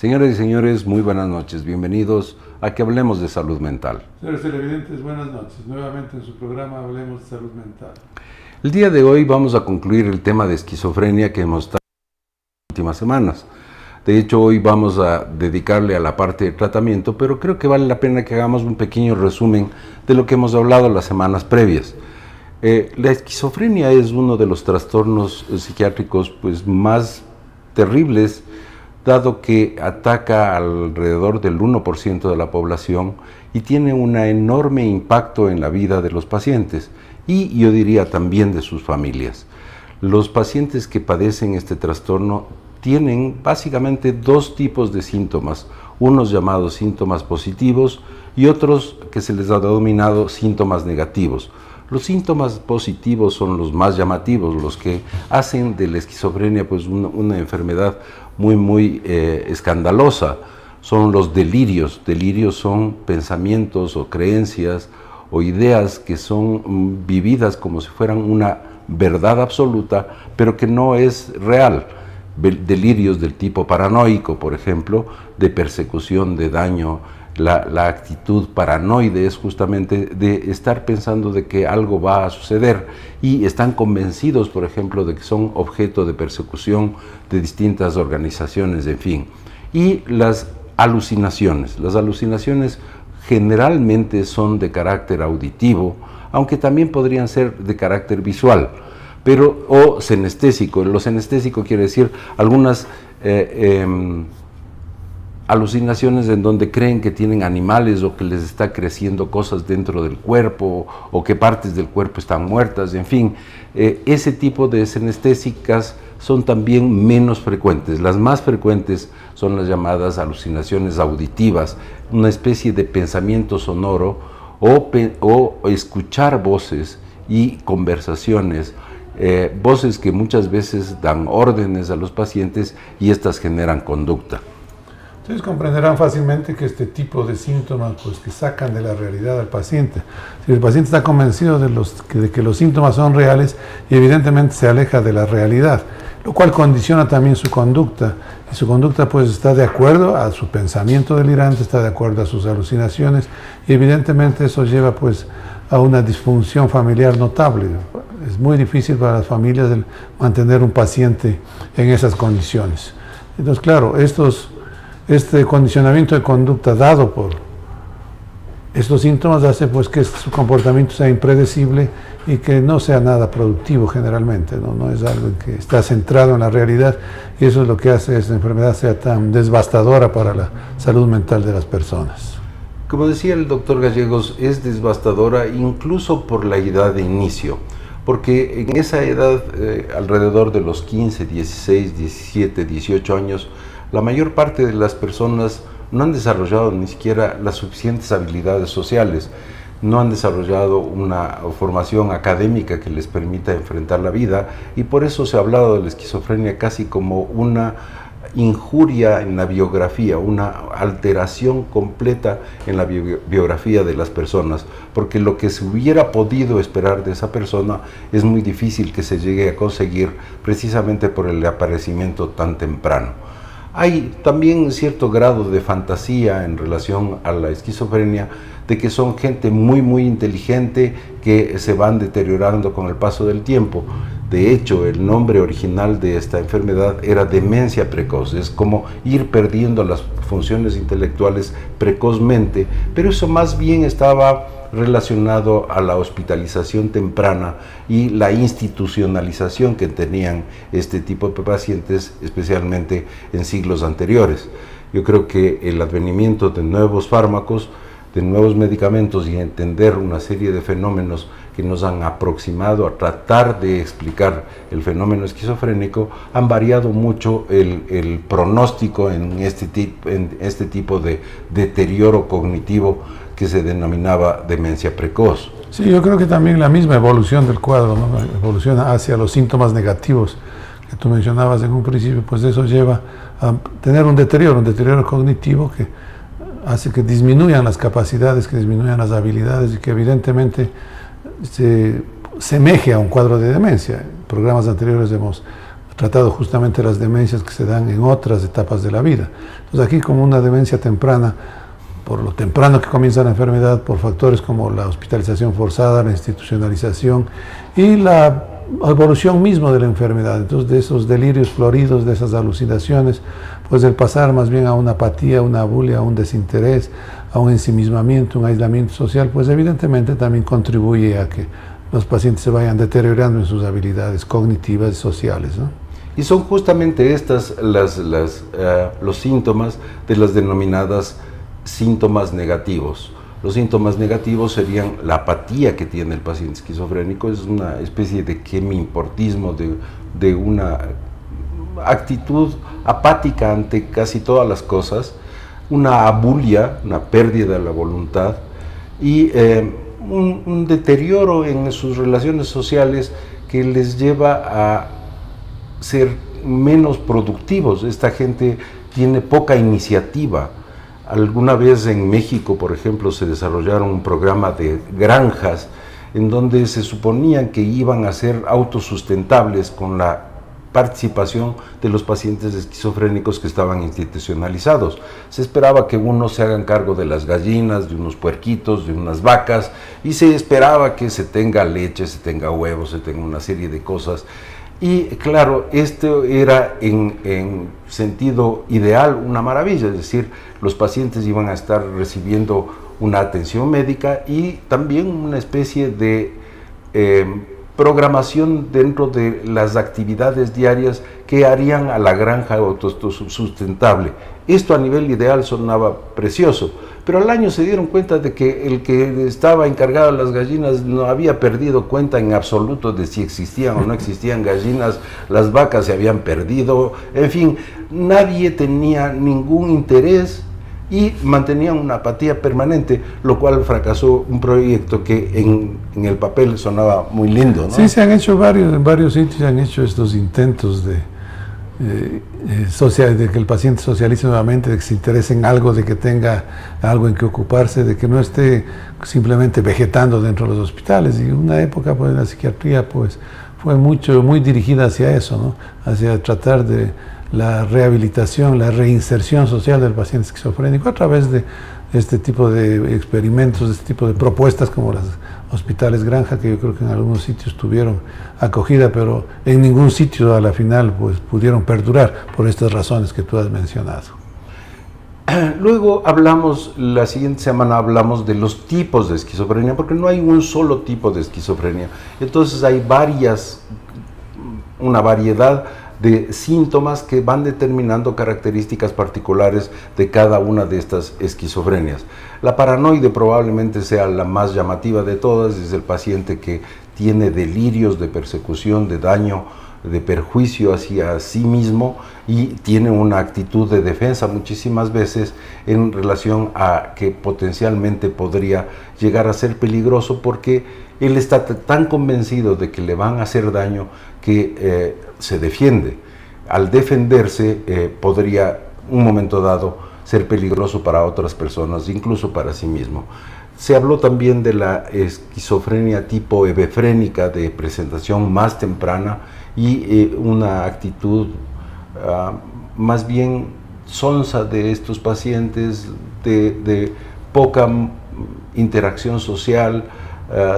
Señoras y señores, muy buenas noches. Bienvenidos a que hablemos de salud mental. Señores televidentes, buenas noches. Nuevamente en su programa Hablemos de Salud Mental. El día de hoy vamos a concluir el tema de esquizofrenia que hemos estado en las últimas semanas. De hecho, hoy vamos a dedicarle a la parte de tratamiento, pero creo que vale la pena que hagamos un pequeño resumen de lo que hemos hablado las semanas previas. La esquizofrenia es uno de los trastornos psiquiátricos más terribles, dado que ataca alrededor del 1% de la población y tiene un enorme impacto en la vida de los pacientes y yo diría también de sus familias. Los pacientes que padecen este trastorno tienen básicamente dos tipos de síntomas, unos llamados síntomas positivos y otros que se les ha denominado síntomas negativos. Los síntomas positivos son los más llamativos, los que hacen de la esquizofrenia una enfermedad muy escandalosa. Son los delirios. Delirios son pensamientos o creencias o ideas que son vividas como si fueran una verdad absoluta, pero que no es real. Delirios del tipo paranoico, por ejemplo, de persecución, de daño. La actitud paranoide es justamente de estar pensando de que algo va a suceder y están convencidos, por ejemplo, de que son objeto de persecución de distintas organizaciones, en fin. Y las alucinaciones. Las alucinaciones generalmente son de carácter auditivo, aunque también podrían ser de carácter visual, o senestésico. Lo senestésico quiere decir algunas alucinaciones en donde creen que tienen animales o que les está creciendo cosas dentro del cuerpo o que partes del cuerpo están muertas, en fin. Ese tipo de senestésicas son también menos frecuentes. Las más frecuentes son las llamadas alucinaciones auditivas, una especie de pensamiento sonoro o escuchar voces y conversaciones, voces que muchas veces dan órdenes a los pacientes y estas generan conducta. Ustedes comprenderán fácilmente que este tipo de síntomas que sacan de la realidad al paciente. Si el paciente está convencido de que los síntomas son reales, y evidentemente se aleja de la realidad, lo cual condiciona también su conducta. Y su conducta está de acuerdo a su pensamiento delirante, está de acuerdo a sus alucinaciones, y evidentemente eso lleva a una disfunción familiar notable. Es muy difícil para las familias mantener un paciente en esas condiciones. Entonces, claro, este condicionamiento de conducta dado por estos síntomas hace que su comportamiento sea impredecible y que no sea nada productivo generalmente, no es algo que está centrado en la realidad, y eso es lo que hace que esta enfermedad sea tan devastadora para la salud mental de las personas. Como decía el doctor Gallegos, es devastadora incluso por la edad de inicio, porque en esa edad, alrededor de los 15, 16, 17, 18 años, la mayor parte de las personas no han desarrollado ni siquiera las suficientes habilidades sociales, no han desarrollado una formación académica que les permita enfrentar la vida, y por eso se ha hablado de la esquizofrenia casi como una injuria en la biografía, una alteración completa en la biografía de las personas, porque lo que se hubiera podido esperar de esa persona es muy difícil que se llegue a conseguir precisamente por el aparecimiento tan temprano. Hay también cierto grado de fantasía en relación a la esquizofrenia, de que son gente muy inteligente que se van deteriorando con el paso del tiempo. De hecho, el nombre original de esta enfermedad era demencia precoz, es como ir perdiendo las funciones intelectuales precozmente, pero eso más bien estaba relacionado a la hospitalización temprana y la institucionalización que tenían este tipo de pacientes, especialmente en siglos anteriores. Yo creo que el advenimiento de nuevos fármacos, de nuevos medicamentos y entender una serie de fenómenos que nos han aproximado a tratar de explicar el fenómeno esquizofrénico han variado mucho el pronóstico en este tipo de deterioro cognitivo que se denominaba demencia precoz. Sí, yo creo que también la misma evolución del cuadro, ¿no? Evoluciona hacia los síntomas negativos que tú mencionabas en un principio, eso lleva a tener un deterioro cognitivo que hace que disminuyan las capacidades, que disminuyan las habilidades y que evidentemente se semeje a un cuadro de demencia. En programas anteriores hemos tratado justamente las demencias que se dan en otras etapas de la vida. Entonces aquí como una demencia temprana, por lo temprano que comienza la enfermedad, por factores como la hospitalización forzada, la institucionalización y la evolución misma de la enfermedad. Entonces de esos delirios floridos, de esas alucinaciones, pues el pasar más bien a una apatía, una abulia, a un desinterés, a un ensimismamiento, un aislamiento social, pues evidentemente también contribuye a que los pacientes se vayan deteriorando en sus habilidades cognitivas y sociales, ¿no? Y son justamente estas los síntomas de las denominadas síntomas negativos. Los síntomas negativos serían la apatía que tiene el paciente esquizofrénico, es una especie de quemi-importismo, de una actitud apática ante casi todas las cosas, una abulia, una pérdida de la voluntad y un deterioro en sus relaciones sociales que les lleva a ser menos productivos. Esta gente tiene poca iniciativa. Alguna vez en México, por ejemplo, se desarrollaron un programa de granjas en donde se suponían que iban a ser autosustentables con la participación de los pacientes esquizofrénicos que estaban institucionalizados. Se esperaba que unos se hagan cargo de las gallinas, de unos puerquitos, de unas vacas, y se esperaba que se tenga leche, se tenga huevos, se tenga una serie de cosas. Y claro, esto era en sentido ideal una maravilla, es decir, los pacientes iban a estar recibiendo una atención médica y también una especie de programación dentro de las actividades diarias que harían a la granja autosustentable. Esto a nivel ideal sonaba precioso, pero al año se dieron cuenta de que el que estaba encargado de las gallinas no había perdido cuenta en absoluto de si existían o no existían gallinas, las vacas se habían perdido, en fin, nadie tenía ningún interés y mantenían una apatía permanente, lo cual fracasó un proyecto que en el papel sonaba muy lindo, ¿no? Sí, se han hecho en varios sitios se han hecho estos intentos de que el paciente socialice nuevamente, de que se interese en algo, de que tenga algo en que ocuparse, de que no esté simplemente vegetando dentro de los hospitales. Y una época, pues, la psiquiatría, pues, fue muy dirigida hacia eso, ¿no? Hacia tratar de la rehabilitación, la reinserción social del paciente esquizofrénico a través de este tipo de experimentos, de este tipo de propuestas como los hospitales granja, que yo creo que en algunos sitios tuvieron acogida, pero en ningún sitio a la final pues pudieron perdurar por estas razones que tú has mencionado. Luego la siguiente semana hablamos de los tipos de esquizofrenia, porque no hay un solo tipo de esquizofrenia, entonces hay una variedad de síntomas que van determinando características particulares de cada una de estas esquizofrenias. La paranoide probablemente sea la más llamativa de todas, es el paciente que tiene delirios de persecución, de daño, de perjuicio hacia sí mismo y tiene una actitud de defensa muchísimas veces en relación a que potencialmente podría llegar a ser peligroso porque él está tan convencido de que le van a hacer daño que se defiende. Al defenderse podría un momento dado ser peligroso para otras personas, incluso para sí mismo. Se habló también de la esquizofrenia tipo hebefrénica de presentación más temprana y una actitud más bien sonsa de estos pacientes, de poca interacción social,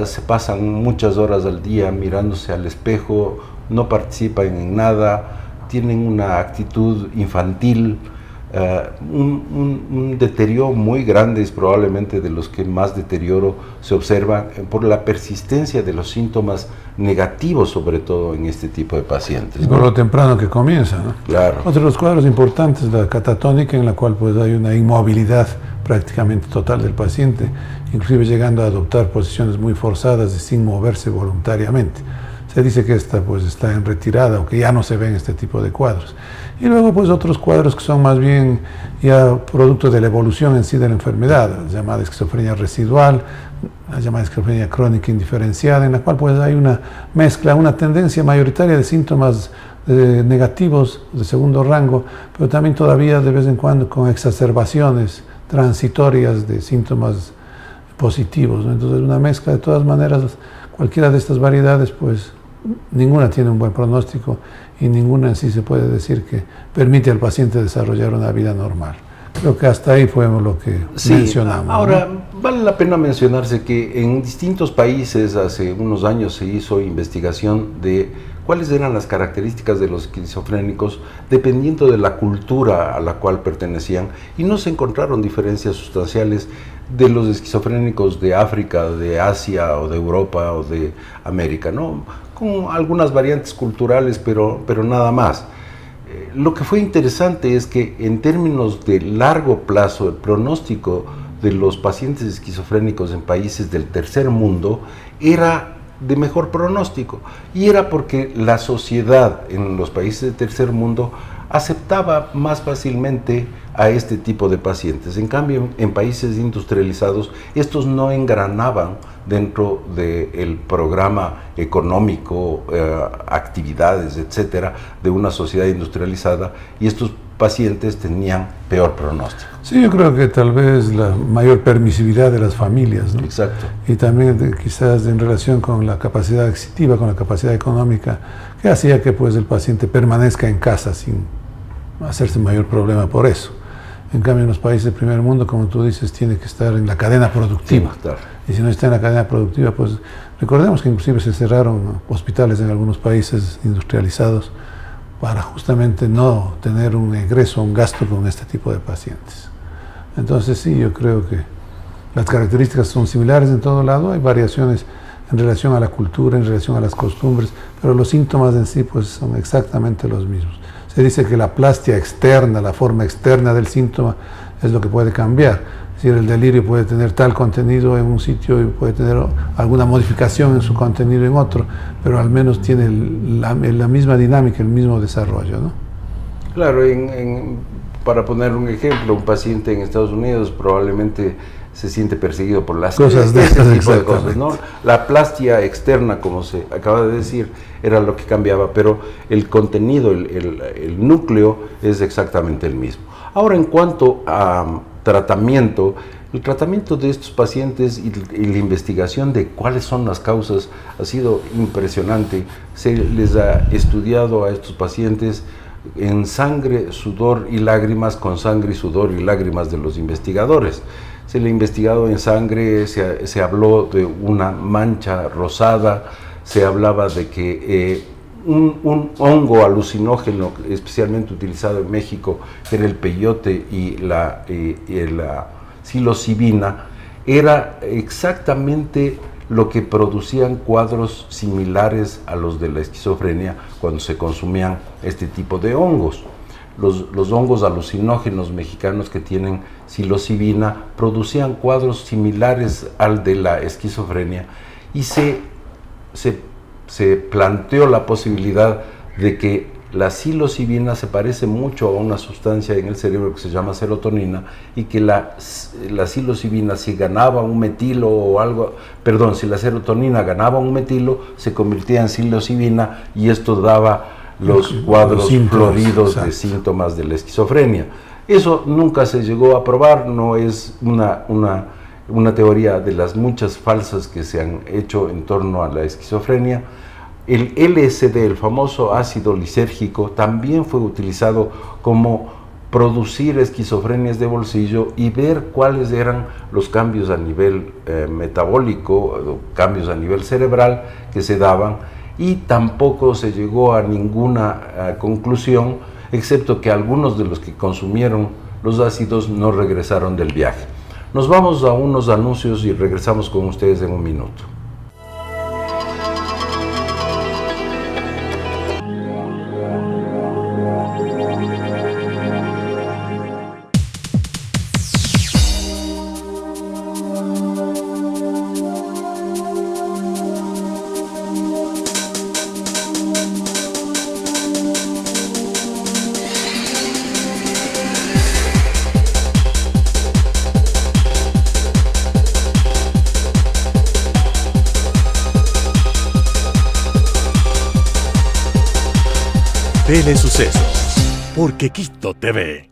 se pasan muchas horas al día mirándose al espejo, no participan en nada, tienen una actitud infantil, un deterioro muy grande, es probablemente de los que más deterioro se observa por la persistencia de los síntomas negativos, sobre todo en este tipo de pacientes. Y por lo temprano que comienza, ¿no? Claro. Otro de los cuadros importantes, la catatónica, en la cual pues hay una inmovilidad prácticamente total del paciente, inclusive llegando a adoptar posiciones muy forzadas y sin moverse voluntariamente. Se dice que esta pues está en retirada o que ya no se ven este tipo de cuadros. Y luego pues otros cuadros que son más bien ya producto de la evolución en sí de la enfermedad, la llamada esquizofrenia residual, la llamada esquizofrenia crónica indiferenciada, en la cual pues hay una mezcla, una tendencia mayoritaria de síntomas negativos de segundo rango, pero también todavía de vez en cuando con exacerbaciones transitorias de síntomas positivos, ¿no? Entonces una mezcla de todas maneras, cualquiera de estas variedades pues ninguna tiene un buen pronóstico y ninguna en sí se puede decir que permite al paciente desarrollar una vida normal. Creo que hasta ahí fue lo que mencionamos. Ahora, ¿no? vale la pena mencionarse que en distintos países hace unos años se hizo investigación de cuáles eran las características de los esquizofrénicos dependiendo de la cultura a la cual pertenecían, y no se encontraron diferencias sustanciales de los esquizofrénicos de África, de Asia o de Europa o de América, ¿no? Con algunas variantes culturales, pero nada más. Lo que fue interesante es que en términos de largo plazo, el pronóstico de los pacientes esquizofrénicos en países del tercer mundo era de mejor pronóstico, y era porque la sociedad en los países del tercer mundo aceptaba más fácilmente a este tipo de pacientes. En cambio, en países industrializados, estos no engranaban dentro del programa económico, actividades, etcétera, de una sociedad industrializada, y estos pacientes tenían peor pronóstico. Sí, yo creo que tal vez la mayor permisividad de las familias, ¿no? Exacto. Y también quizás en relación con la capacidad adquisitiva, con la capacidad económica, que hacía que pues el paciente permanezca en casa sin hacerse mayor problema por eso. En cambio, en los países del primer mundo, como tú dices, tiene que estar en la cadena productiva. Sí, claro. Y si no está en la cadena productiva, pues recordemos que inclusive se cerraron hospitales en algunos países industrializados para justamente no tener un egreso, un gasto con este tipo de pacientes. Entonces sí, yo creo que las características son similares en todo lado, hay variaciones en relación a la cultura, en relación a las costumbres, pero los síntomas en sí pues son exactamente los mismos. Se dice que la plastia externa, la forma externa del síntoma es lo que puede cambiar. Es decir, el delirio puede tener tal contenido en un sitio y puede tener alguna modificación en su contenido en otro, pero al menos tiene la misma dinámica, el mismo desarrollo, ¿no? Claro, para poner un ejemplo, un paciente en Estados Unidos probablemente se siente perseguido por las cosas de ese estas, tipo de cosas, ¿no? La plastia externa, como se acaba de decir, era lo que cambiaba, pero el contenido, el núcleo es exactamente el mismo. Ahora, en cuanto a tratamiento, el tratamiento de estos pacientes y la investigación de cuáles son las causas ha sido impresionante. Se les ha estudiado a estos pacientes en sangre, sudor y lágrimas, con sangre, sudor y lágrimas de los investigadores. Se le ha investigado en sangre, se habló de una mancha rosada, se hablaba de que un hongo alucinógeno especialmente utilizado en México, que era el peyote y la psilocibina, era exactamente lo que producían cuadros similares a los de la esquizofrenia cuando se consumían este tipo de hongos. Los hongos alucinógenos mexicanos que tienen psilocibina producían cuadros similares al de la esquizofrenia, y se planteó la posibilidad de que la psilocibina se parece mucho a una sustancia en el cerebro que se llama serotonina, y que la psilocibina, si ganaba un metilo o algo, perdón, si la serotonina ganaba un metilo, se convertía en psilocibina, y esto daba los cuadros floridos de síntomas de la esquizofrenia. Eso nunca se llegó a probar, no es una teoría de las muchas falsas que se han hecho en torno a la esquizofrenia. El LSD, el famoso ácido lisérgico, también fue utilizado como producir esquizofrenias de bolsillo y ver cuáles eran los cambios a nivel metabólico, cambios a nivel cerebral que se daban, y tampoco se llegó a ninguna conclusión, excepto que algunos de los que consumieron los ácidos no regresaron del viaje. Nos vamos a unos anuncios y regresamos con ustedes en un minuto. Telesucesos, porque Quito TV.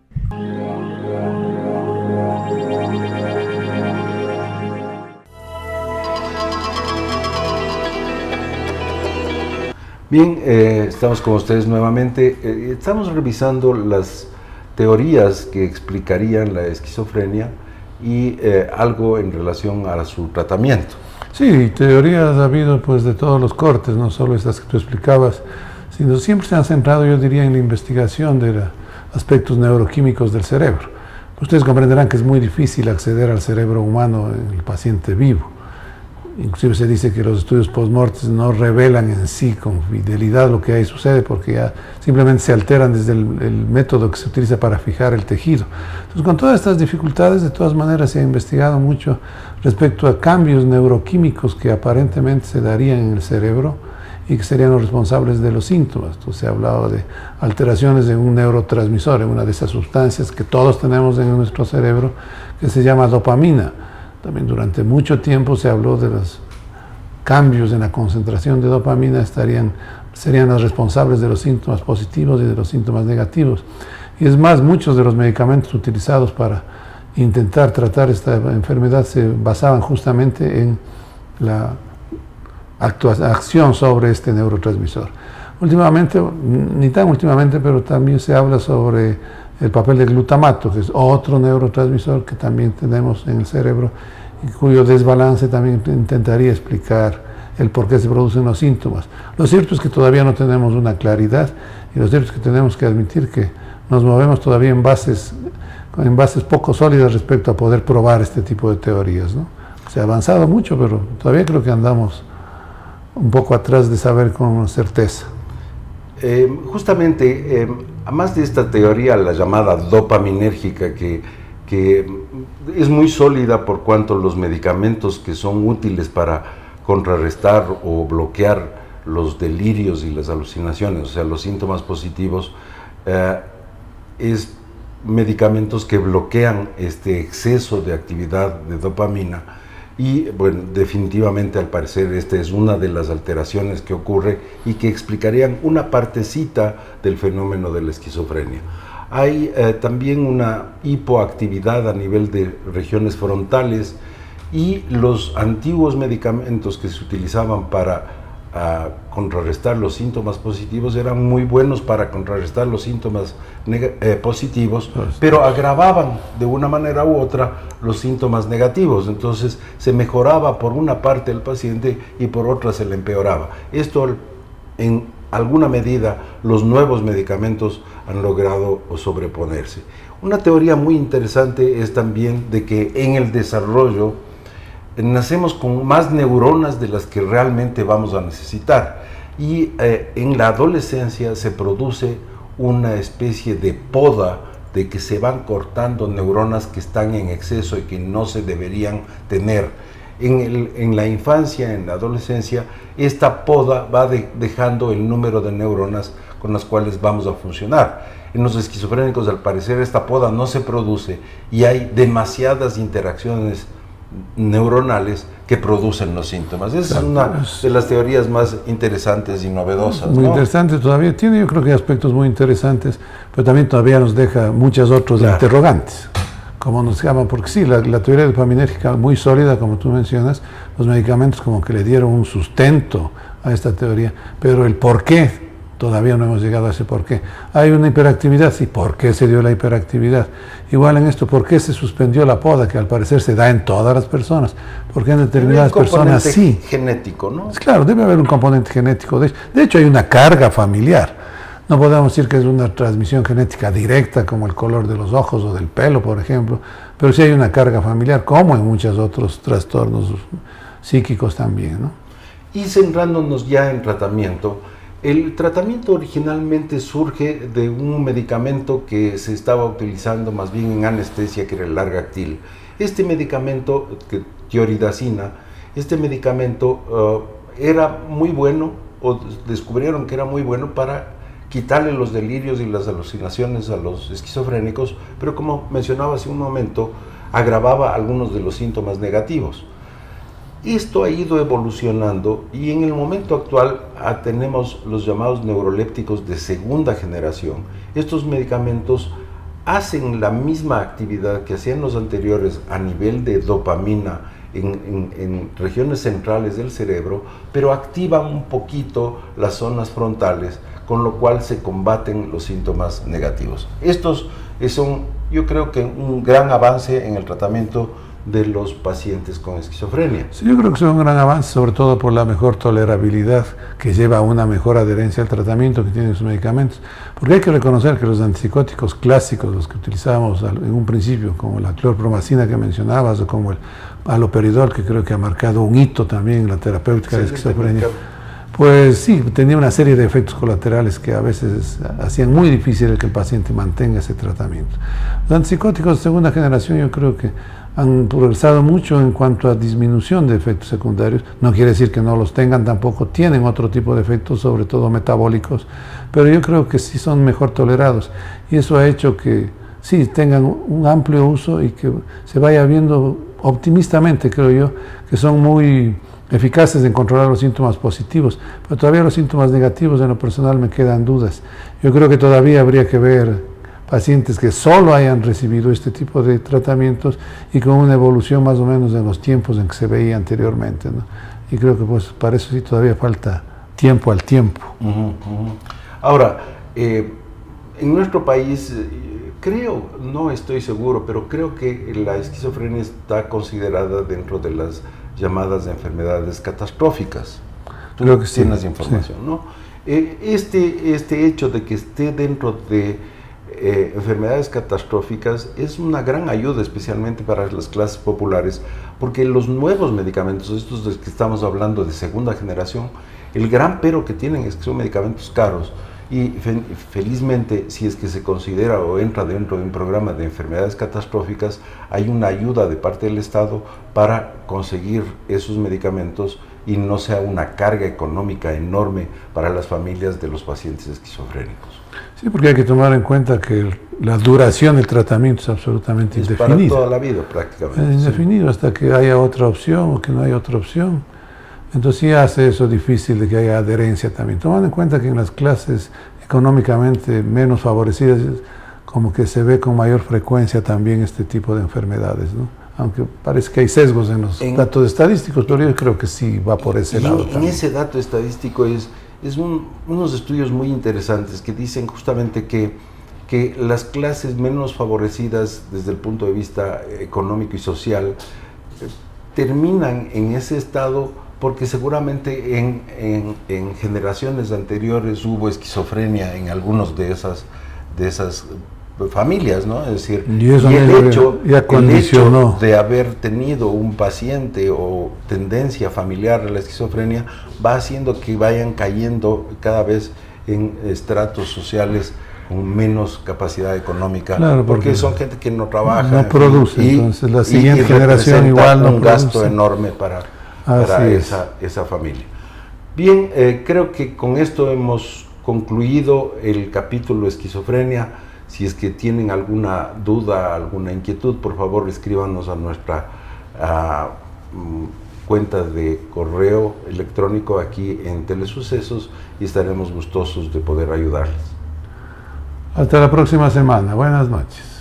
Bien, estamos con ustedes nuevamente. Estamos revisando las teorías que explicarían la esquizofrenia y algo en relación a su tratamiento. Sí, teorías ha habido pues de todos los cortes, no solo estas que tú explicabas, sino siempre se han centrado, yo diría, en la investigación de aspectos neuroquímicos del cerebro. Ustedes comprenderán que es muy difícil acceder al cerebro humano en el paciente vivo. Inclusive se dice que los estudios post-mortem no revelan en sí con fidelidad lo que ahí sucede, porque ya simplemente se alteran desde el método que se utiliza para fijar el tejido. Entonces, con todas estas dificultades, de todas maneras se ha investigado mucho respecto a cambios neuroquímicos que aparentemente se darían en el cerebro y que serían los responsables de los síntomas. Entonces se ha hablado de alteraciones en un neurotransmisor, en una de esas sustancias que todos tenemos en nuestro cerebro, que se llama dopamina. También durante mucho tiempo se habló de los cambios en la concentración de dopamina, serían los responsables de los síntomas positivos y de los síntomas negativos. Y es más, muchos de los medicamentos utilizados para intentar tratar esta enfermedad se basaban justamente en la acción sobre este neurotransmisor. Últimamente, ni tan últimamente, pero también se habla sobre el papel del glutamato, que es otro neurotransmisor que también tenemos en el cerebro y cuyo desbalance también intentaría explicar el por qué se producen los síntomas. Lo cierto es que todavía no tenemos una claridad y lo cierto es que tenemos que admitir que nos movemos todavía en bases poco sólidas respecto a poder probar este tipo de teorías, ¿no? Se ha avanzado mucho, pero todavía creo que andamos un poco atrás de saber con certeza. Justamente, además de esta teoría, la llamada dopaminérgica, que es muy sólida por cuanto los medicamentos que son útiles para contrarrestar o bloquear los delirios y las alucinaciones, o sea, los síntomas positivos, es medicamentos que bloquean este exceso de actividad de dopamina. Y bueno, definitivamente al parecer esta es una de las alteraciones que ocurre y que explicarían una partecita del fenómeno de la esquizofrenia. Hay también una hipoactividad a nivel de regiones frontales y los antiguos medicamentos que se utilizaban para contrarrestar los síntomas positivos eran muy buenos para contrarrestar los síntomas positivos, pero agravaban de una manera u otra los síntomas negativos. Entonces se mejoraba por una parte el paciente y por otra se le empeoraba. Esto, en alguna medida, los nuevos medicamentos han logrado sobreponerse. Una teoría muy interesante es también de que en el desarrollo nacemos con más neuronas de las que realmente vamos a necesitar y en la adolescencia se produce una especie de poda de que se van cortando neuronas que están en exceso y que no se deberían tener. En la infancia, en la adolescencia, esta poda va dejando el número de neuronas con las cuales vamos a funcionar. En los esquizofrénicos, al parecer, esta poda no se produce y hay demasiadas interacciones neuronales que producen los síntomas. Esa es una de las teorías más interesantes y novedosas. Muy interesante todavía. Tiene, yo creo que aspectos muy interesantes, pero también todavía nos deja muchos otros interrogantes. Como nos llaman, porque sí, la teoría dopaminérgica muy sólida, como tú mencionas, los medicamentos como que le dieron un sustento a esta teoría, pero el por qué, todavía no hemos llegado a ese por qué. Hay una hiperactividad, sí, ¿por qué se dio la hiperactividad? Igual en esto, ¿por qué se suspendió la poda, que al parecer se da en todas las personas? ¿Por qué en determinadas personas sí? Genético, ¿no? Claro, debe haber un componente genético. De hecho, hay una carga familiar. No podemos decir que es una transmisión genética directa como el color de los ojos o del pelo, por ejemplo, pero sí hay una carga familiar, como en muchos otros trastornos psíquicos también, ¿no? Y centrándonos ya en tratamiento, el tratamiento originalmente surge de un medicamento que se estaba utilizando más bien en anestesia, que era el Largactil. Este medicamento, tioridazina, este medicamento era muy bueno, o descubrieron que era muy bueno para quitarle los delirios y las alucinaciones a los esquizofrénicos, pero como mencionaba hace un momento, agravaba algunos de los síntomas negativos. Esto ha ido evolucionando y en el momento actual tenemos los llamados neurolépticos de segunda generación. Estos medicamentos hacen la misma actividad que hacían los anteriores a nivel de dopamina en regiones centrales del cerebro, pero activan un poquito las zonas frontales, con lo cual se combaten los síntomas negativos. Estos son, yo creo que un gran avance en el tratamiento de los pacientes con esquizofrenia. Sí, yo creo que es un gran avance, sobre todo por la mejor tolerabilidad que lleva a una mejor adherencia al tratamiento que tienen sus medicamentos. Porque hay que reconocer que los antipsicóticos clásicos, los que utilizábamos en un principio, como la clorpromacina que mencionabas, o como el haloperidol, que creo que ha marcado un hito también en la terapéutica de esquizofrenia, pues sí, tenía una serie de efectos colaterales que a veces hacían muy difícil que el paciente mantenga ese tratamiento. Los antipsicóticos de segunda generación yo creo que han progresado mucho en cuanto a disminución de efectos secundarios. No quiere decir que no los tengan, tampoco tienen otro tipo de efectos, sobre todo metabólicos, pero yo creo que sí son mejor tolerados y eso ha hecho que sí tengan un amplio uso y que se vaya viendo optimistamente, creo yo, que son muy eficaces en controlar los síntomas positivos, pero todavía los síntomas negativos en lo personal me quedan dudas. Yo creo que todavía habría que ver pacientes que solo hayan recibido este tipo de tratamientos y con una evolución más o menos en los tiempos en que se veía anteriormente, ¿no? Y creo que pues para eso sí todavía falta tiempo al tiempo. Ahora, en nuestro país, creo, no estoy seguro, pero creo que la esquizofrenia está considerada dentro de las llamadas enfermedades catastróficas. Tú Creo que sí, tienes información, sí. ¿no? Este hecho de que esté dentro de enfermedades catastróficas es una gran ayuda, especialmente para las clases populares, porque los nuevos medicamentos, estos de que estamos hablando de segunda generación, el gran pero que tienen es que son medicamentos caros y felizmente, si es que se considera o entra dentro de un programa de enfermedades catastróficas, hay una ayuda de parte del Estado para conseguir esos medicamentos y no sea una carga económica enorme para las familias de los pacientes esquizofrénicos. Sí, porque hay que tomar en cuenta que la duración del tratamiento es absolutamente indefinida. Para toda la vida prácticamente. Es indefinido hasta que haya otra opción o que no haya otra opción. Entonces sí hace eso difícil de que haya adherencia también. Tomando en cuenta que en las clases económicamente menos favorecidas como que se ve con mayor frecuencia también este tipo de enfermedades, ¿no? Aunque parece que hay sesgos en los datos estadísticos, pero yo creo que sí va por ese lado. En ese dato estadístico unos estudios muy interesantes que dicen justamente que las clases menos favorecidas desde el punto de vista económico y social terminan en ese estado porque seguramente en generaciones anteriores hubo esquizofrenia en algunos de esas familias, ¿no? Es decir, y el hecho de haber tenido un paciente o tendencia familiar a la esquizofrenia va haciendo que vayan cayendo cada vez en estratos sociales con menos capacidad económica, claro, porque son gente que no trabaja, no produce, entonces la siguiente generación igual no un produce. gasto enorme para esa familia. Bien, creo que con esto hemos concluido el capítulo esquizofrenia. Si es que tienen alguna duda, alguna inquietud, por favor escríbanos a nuestra cuenta de correo electrónico aquí en Telesucesos y estaremos gustosos de poder ayudarles. Hasta la próxima semana. Buenas noches.